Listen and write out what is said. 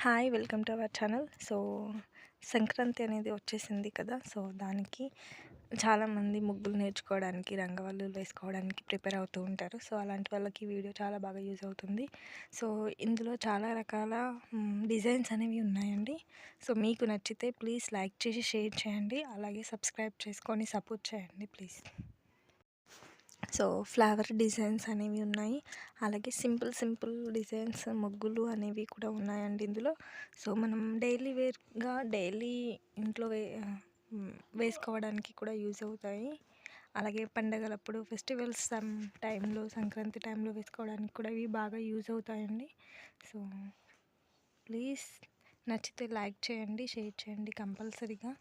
Hi welcome to our channel. Sankranti అనేది వచ్చేసింది కదా. దానికి చాలామంది ముగ్గులు నేర్చుకోవడానికి, రంగవల్లులు వేసుకోవడానికి ప్రిపేర్ అవుతూ ఉంటారు. అలాంటి వాళ్ళకి ఈ వీడియో చాలా బాగా యూజ్ అవుతుంది. ఇందులో చాలా రకాల డిజైన్స్ అనేవి ఉన్నాయండి. మీకు నచ్చితే ప్లీజ్ లైక్ చేసి షేర్ చేయండి, అలాగే సబ్స్క్రైబ్ చేసుకొని సపోర్ట్ చేయండి ప్లీజ్. ఫ్లవర్ డిజైన్స్ అనేవి ఉన్నాయి, అలాగే సింపుల్ డిజైన్స్ ముగ్గులు అనేవి కూడా ఉన్నాయండి ఇందులో. మనం డైలీ ఇంట్లో వేసుకోవడానికి కూడా యూజ్ అవుతాయి. అలాగే పండగలప్పుడు ఫెస్టివల్స్ టైంలో, సంక్రాంతి టైంలో వేసుకోవడానికి కూడా ఇవి బాగా యూజ్ అవుతాయండి. ప్లీజ్ నచ్చితే లైక్ చేయండి, షేర్ చేయండి కంపల్సరీగా.